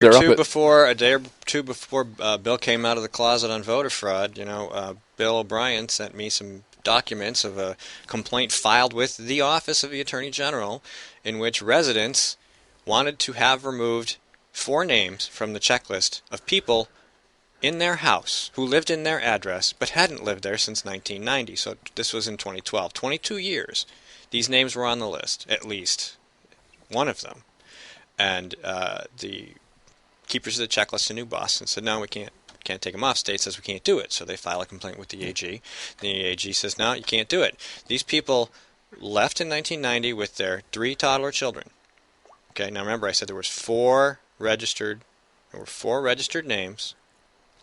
A day or two before Bill came out of the closet on voter fraud, Bill O'Brien sent me some documents of a complaint filed with the Office of the Attorney General in which residents wanted to have removed 4 names from the checklist of people in their house who lived in their address but hadn't lived there since 1990. So this was in 2012. 22 years. These names were on the list, at least one of them. And the keepers of the checklist in New Boston said, no, we can't take them off. State says we can't do it. So they file a complaint with the AG. The AG says, no, you can't do it. These people left in 1990 with their 3 toddler children. Okay, now remember I said there were 4 registered names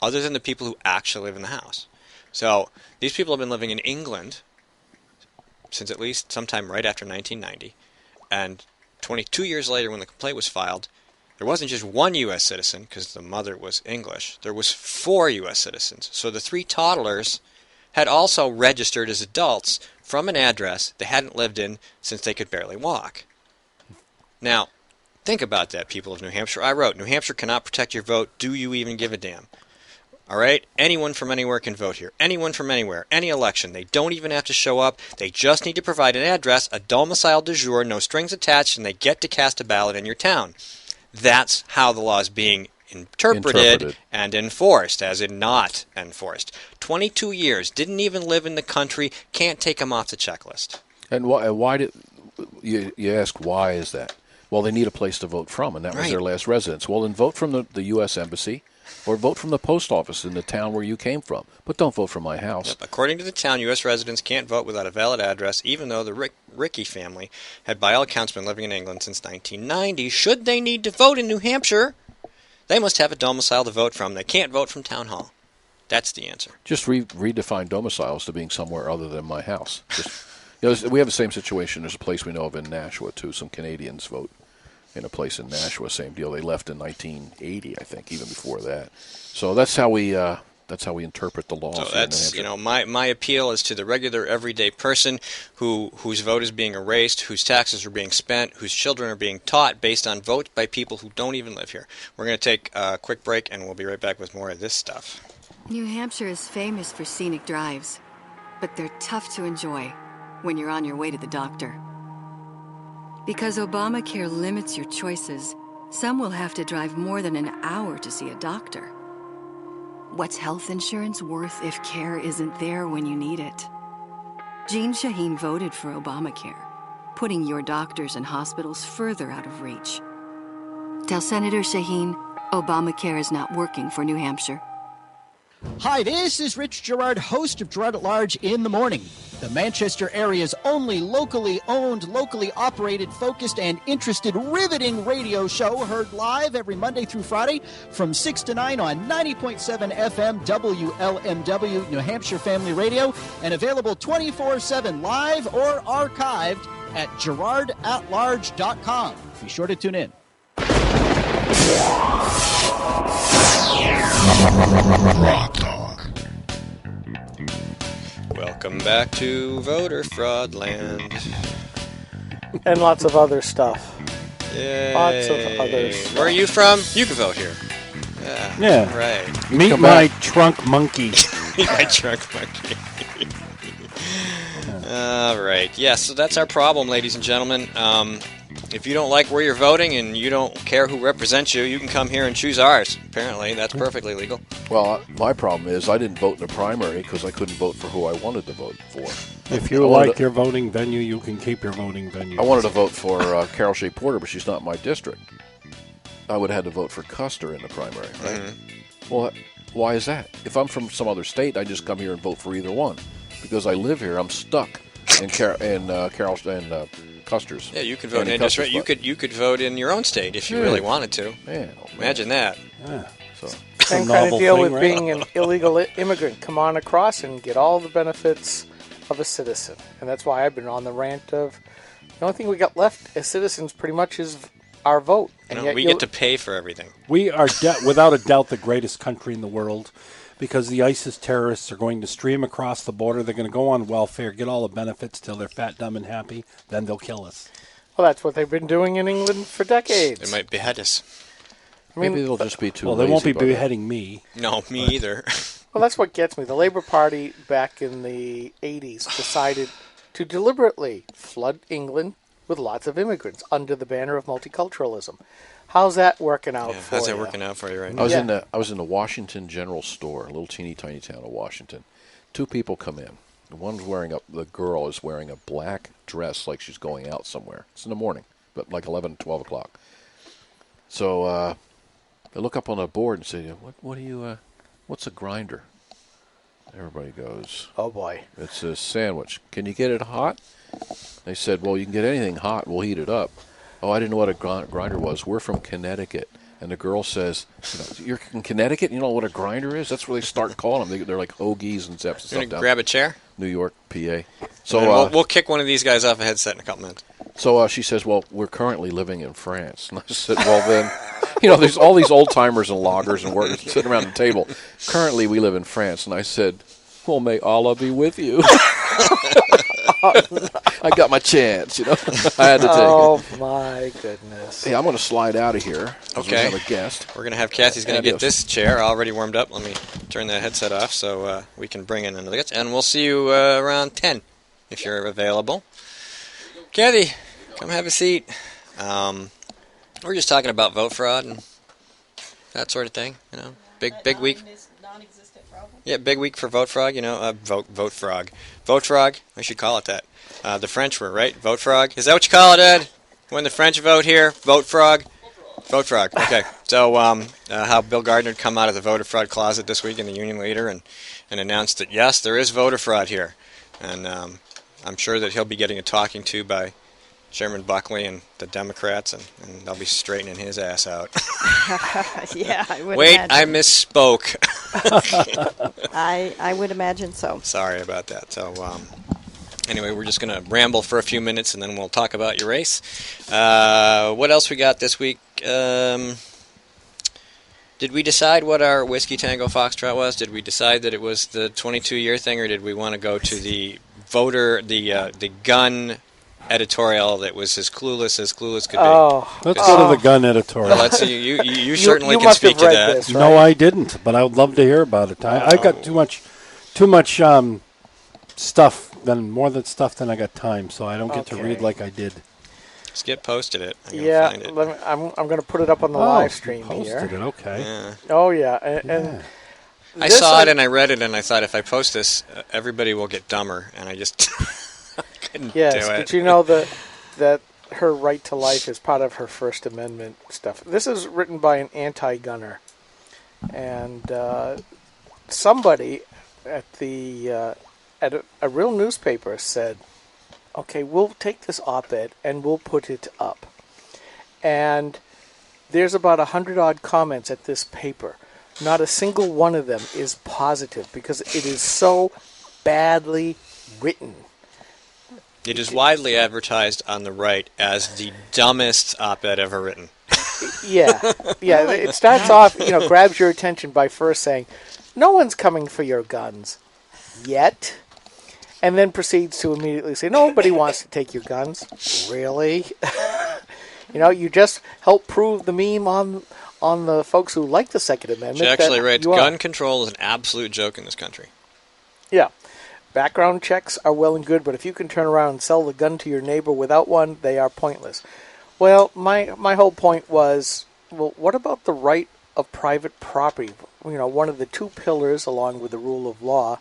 other than the people who actually live in the house. So these people have been living in England since at least sometime right after 1990. And 22 years later when the complaint was filed, there wasn't just 1 U.S. citizen, because the mother was English. There was 4 U.S. citizens. So the 3 toddlers had also registered as adults from an address they hadn't lived in since they could barely walk. Now, think about that, people of New Hampshire. I wrote, New Hampshire cannot protect your vote. Do you even give a damn? All right? Anyone from anywhere can vote here. Anyone from anywhere. Any election. They don't even have to show up. They just need to provide an address, a domicile de jure, no strings attached, and they get to cast a ballot in your town. That's how the law is being interpreted and enforced, as in not enforced. 22 years, didn't even live in the country, can't take them off the checklist. And why did you ask, why is that? Well, they need a place to vote from, and that was their last residence. Well, then vote from the U.S. Embassy or vote from the post office in the town where you came from. But don't vote from my house. Yep. According to the town, U.S. residents can't vote without a valid address, even though the Rickey family had by all accounts been living in England since 1990. Should they need to vote in New Hampshire, they must have a domicile to vote from. They can't vote from town hall. That's the answer. Just redefine domiciles to being somewhere other than my house. We have the same situation. There's a place we know of in Nashua, too. Some Canadians vote in a place in Nashua. Same deal. They left in 1980, I think, even before that. So that's how we interpret the laws. So that's, my appeal is to the regular, everyday person whose vote is being erased, whose taxes are being spent, whose children are being taught based on votes by people who don't even live here. We're going to take a quick break, and we'll be right back with more of this stuff. New Hampshire is famous for scenic drives, but they're tough to enjoy when you're on your way to the doctor. Because Obamacare limits your choices, some will have to drive more than an hour to see a doctor. What's health insurance worth if care isn't there when you need it? Jean Shaheen voted for Obamacare, putting your doctors and hospitals further out of reach. Tell Senator Shaheen Obamacare is not working for New Hampshire. Hi, this is Rich Gerard, host of Gerard at Large in the Morning, the Manchester area's only locally owned, locally operated, focused, and interested, riveting radio show, heard live every Monday through Friday from 6 to 9 on 90.7 FM WLMW, New Hampshire Family Radio, and available 24/7 live or archived at GerardAtLarge.com. Be sure to tune in. GrokTALK. Welcome back to Voter Fraud Land. And lots of other stuff. Yay. Lots of other stuff. Where are you from? You can vote here. Yeah. Right. Meet my trunk monkey. My trunk monkey. All right. Yeah, so that's our problem, ladies and gentlemen. If you don't like where you're voting and you don't care who represents you, you can come here and choose ours. Apparently, that's perfectly legal. Well, my problem is I didn't vote in the primary because I couldn't vote for who I wanted to vote for. If you like your voting venue, you can keep your voting venue. I wanted to vote for Carol Shea Porter, but she's not in my district. I would have had to vote for Custer in the primary, right? Mm-hmm. Well, why is that? If I'm from some other state, I just come here and vote for either one. Because I live here, I'm stuck in Carol and Custer's. Yeah, you could vote in district. You could vote in your own state if you really wanted to. Man, imagine that. Yeah. So same kind of deal with being an illegal immigrant. Come on across and get all the benefits of a citizen. And that's why I've been on the rant of the only thing we got left as citizens pretty much is our vote. And yet we get to pay for everything. We are without a doubt the greatest country in the world. Because the ISIS terrorists are going to stream across the border. They're going to go on welfare, get all the benefits till they're fat, dumb, and happy. Then they'll kill us. Well, that's what they've been doing in England for decades. They might behead us. I mean, Maybe they'll just be too Well, lazy. they won't be by then. beheading me. No, me either. well, that's what gets me. The Labour Party back in the 80s decided to deliberately flood England with lots of immigrants under the banner of multiculturalism. How's that working out for how's that you? working out for you right I now? was Yeah. I was in the Washington General Store, a little teeny tiny town of Washington. Two people come in. The girl is wearing a black dress like she's going out somewhere. It's in the morning, but like 11, 12 o'clock. So I look up on the board and say, what's a grinder? Everybody goes, Oh, boy. it's a sandwich. Can you get it hot? They said, well, you can get anything hot. We'll heat it up. Oh, I didn't know what a grinder was. We're from Connecticut. And the girl says, you're in Connecticut? You know what a grinder is? That's where they start calling them. They're like hoagies and Zeps and You stuff going to down grab a chair? New York, PA. And So we'll kick one of these guys off a headset in a couple minutes. so she says, well, we're currently living in France. And I said, well, then, there's all these old-timers and loggers and workers sitting around the table. Currently, we live in France. And I said, well, may Allah be with you. I got my chance, I had to take it. Oh, my goodness. Hey, I'm going to slide out of here. 'Cause Okay. We have a guest. We're going to have Kathy's going to get Adios. this chair already warmed up. Let me turn that headset off so we can bring in another guest. And we'll see you around 10 if you're available. Kathy, come have a seat. We're just talking about vote fraud and that sort of thing. Big week. Non-existent problem. Yeah, big week for vote frog. Vote frog. Vote frog. I should call it that. The French were right. Vote frog. Is that what you call it, Ed? When the French vote here, vote frog. Vote frog. Okay. So, how Bill Gardner had come out of the voter fraud closet this week in the Union Leader and announced that yes, there is voter fraud here, and I'm sure that he'll be getting a talking to by Chairman Buckley and the Democrats, and they'll be straightening his ass out. Yeah, I would Wait, imagine. I misspoke. I would imagine so. Sorry about that. So, anyway, we're just going to ramble for a few minutes, and then we'll talk about your race. What else we got this week? Did we decide what our Whiskey Tango Foxtrot was? Did we decide that it was the 22-year thing, or did we want to go to the the gun editorial that was as clueless could be? Oh, Let's go to the gun editorial. Well, let's see. You certainly you can must speak have to read that. this, right? No, I didn't, but I would love to hear about it. I got too much stuff, more than stuff than I got time, so I don't get to Okay. read like I did. Skip posted it. I'm gonna Yeah, find it. I'm going to put it up on the live stream you posted here. it, okay. Yeah. Oh, yeah. And I this saw it and I read it and I thought if I post this, everybody will get dumber, and I just couldn't Yes, do it. did you know that her right to life is part of her First Amendment stuff? This is written by an anti-gunner, and somebody at a real newspaper said, "Okay, we'll take this op-ed and we'll put it up." And there's about 100-odd comments at this paper. Not a single one of them is positive because it is so badly written. It is widely advertised on the right as the dumbest op-ed ever written. Yeah. It starts off, grabs your attention by first saying, "No one's coming for your guns yet," and then proceeds to immediately say, "Nobody wants to take your guns." Really? You just help prove the meme on the folks who like the Second Amendment. She actually that writes, you are. gun control is an absolute joke in this country. Yeah. Background checks are well and good, but if you can turn around and sell the gun to your neighbor without one, they are pointless. Well, my whole point was, well, what about the right of private property? One of the two pillars, along with the rule of law,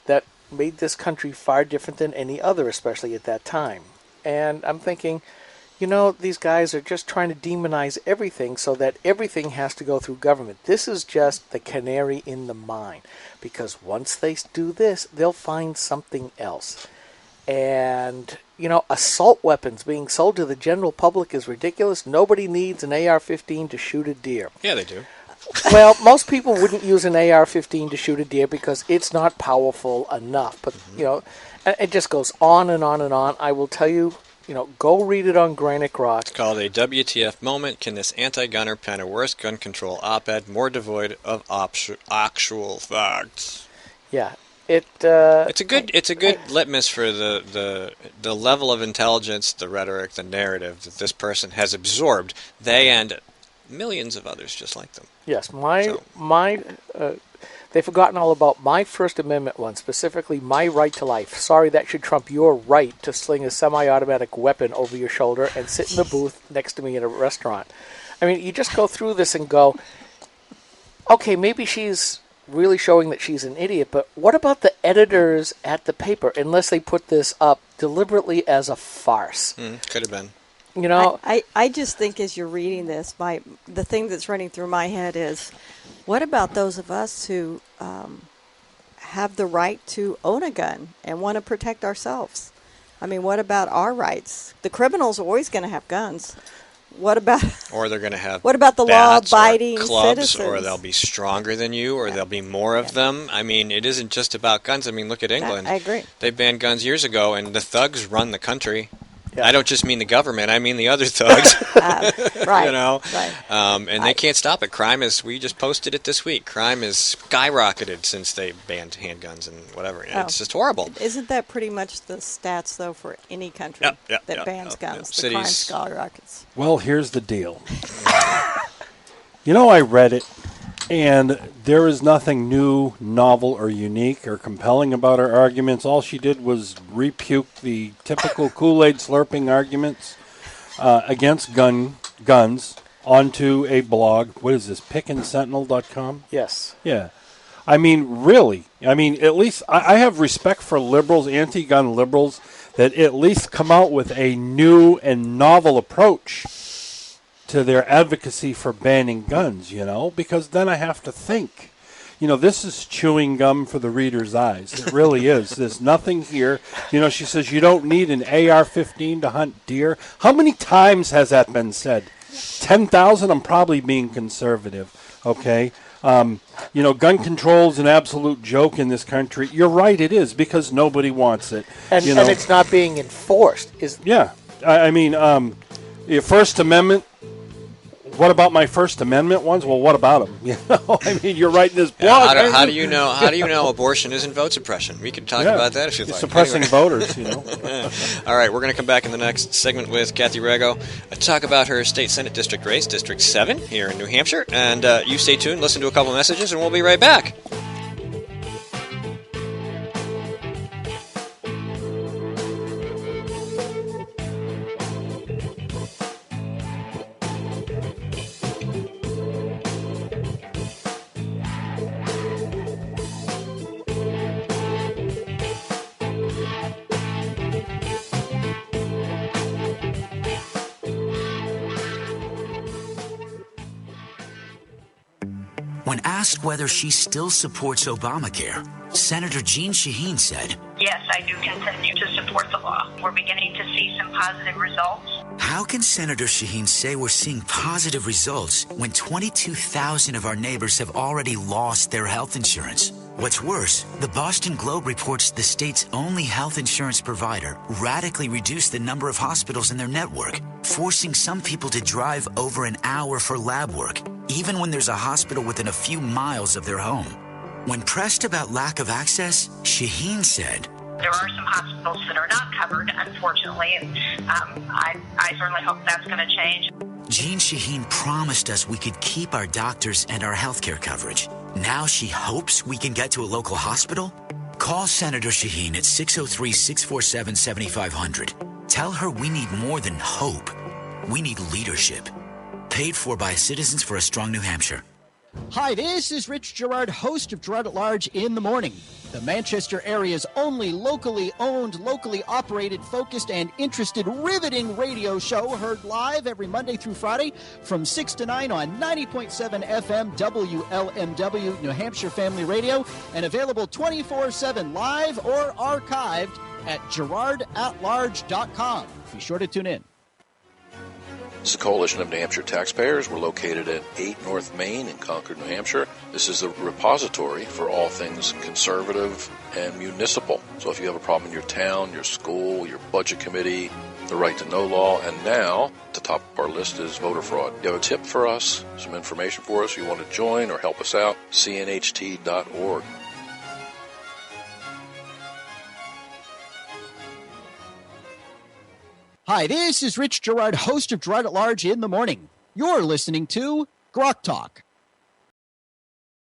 that made this country far different than any other, especially at that time. And I'm thinking, these guys are just trying to demonize everything so that everything has to go through government. This is just the canary in the mine, because once they do this, they'll find something else. And, assault weapons being sold to the general public is ridiculous. Nobody needs an AR-15 to shoot a deer. Yeah, they do. Well, most people wouldn't use an AR-15 to shoot a deer because it's not powerful enough. But, it just goes on and on and on. I will tell you, go read it on Granite Rock. It's called a WTF moment. Can this anti-gunner pen a worse gun control op-ed more devoid of actual facts? Yeah. It's a good litmus for the level of intelligence, the rhetoric, the narrative that this person has absorbed. They and millions of others just like them. Yes, they've forgotten all about my First Amendment one, specifically my right to life. Sorry, that should trump your right to sling a semi-automatic weapon over your shoulder and sit in the booth next to me in a restaurant. I mean, you just go through this and go, okay, maybe she's really showing that she's an idiot, but what about the editors at the paper, unless they put this up deliberately as a farce? Could have been. You know, I just think as you're reading this, the thing that's running through my head is, what about those of us who have the right to own a gun and want to protect ourselves? I mean, what about our rights? The criminals are always going to have guns. What about? Or they're going to have. What about the law-abiding clubs, citizens? or they'll be stronger than you, or there'll be more of them. I mean, it isn't just about guns. I mean, look at England. I agree. They banned guns years ago, and the thugs run the country. Yeah. I don't just mean the government; I mean the other thugs. Right. You know, right. And they can't stop it. Crime is. We just posted it this week. Crime is skyrocketed since they banned handguns and whatever. It's just horrible. Isn't that pretty much the stats, though, for any country that bans guns? The crime skyrockets. Well, here's the deal. You know, I read it, and there is nothing new, novel, or unique or compelling about her arguments. All she did was repuke the typical Kool-Aid slurping arguments against guns onto a blog. What is this, pickandsentinel.com? yes. Yeah. I mean, really. I mean, at least I have respect for liberals, anti-gun liberals, that at least come out with a new and novel approach to their advocacy for banning guns, you know, because then I have to think. You know, this is chewing gum for the reader's eyes. It really is. There's nothing here. You know, she says you don't need an AR-15 to hunt deer. How many times has that been said? 10,000? I'm probably being conservative, okay? You know, gun control is an absolute joke in this country. You're right, it is, because nobody wants it. And, you know, and it's not being enforced. Yeah. I mean, your First Amendment, what about my First Amendment ones? Well, what about them? You know, I mean, you're writing this blog. How do you know? How do you know abortion isn't vote suppression? We could talk about that if you'd like. Suppressing voters, you know. All right, we're going to come back in the next segment with Kathy Rego, talk about her state Senate district race, District 7 here in New Hampshire. And you stay tuned, listen to a couple messages, and we'll be right back. When asked whether she still supports Obamacare, Senator Jeanne Shaheen said, "Yes, I do continue to support the law. We're beginning to see some positive results." How can Senator Shaheen say we're seeing positive results when 22,000 of our neighbors have already lost their health insurance? What's worse, the Boston Globe reports the state's only health insurance provider radically reduced the number of hospitals in their network, forcing some people to drive over an hour for lab work, even when there's a hospital within a few miles of their home. When pressed about lack of access, Shaheen said, "There are some hospitals that are not covered, unfortunately, and I certainly hope that's going to change." Jeanne Shaheen promised us we could keep our doctors and our healthcare coverage. Now she hopes we can get to a local hospital? Call Senator Shaheen at 603-647-7500. Tell her we need more than hope. We need leadership. Paid for by Citizens for a Strong New Hampshire. Hi, this is Rich Gerard, host of Gerard at Large in the Morning, the Manchester area's only locally owned, locally operated, focused, and interested, riveting radio show, heard live every Monday through Friday from 6 to 9 on 90.7 FM WLMW New Hampshire Family Radio, and available 24/7 live or archived at GerardAtLarge.com. Be sure to tune in. This is a coalition of New Hampshire taxpayers. We're located at 8 North Main in Concord, New Hampshire. This is the repository for all things conservative and municipal. So if you have a problem in your town, your school, your budget committee, the right to know law, and now at the top of our list is voter fraud. You have a tip for us, some information for us, you want to join or help us out, cnht.org. Hi, this is Rich Gerard, host of Gerard at Large in the Morning, You're listening to GrokTALK.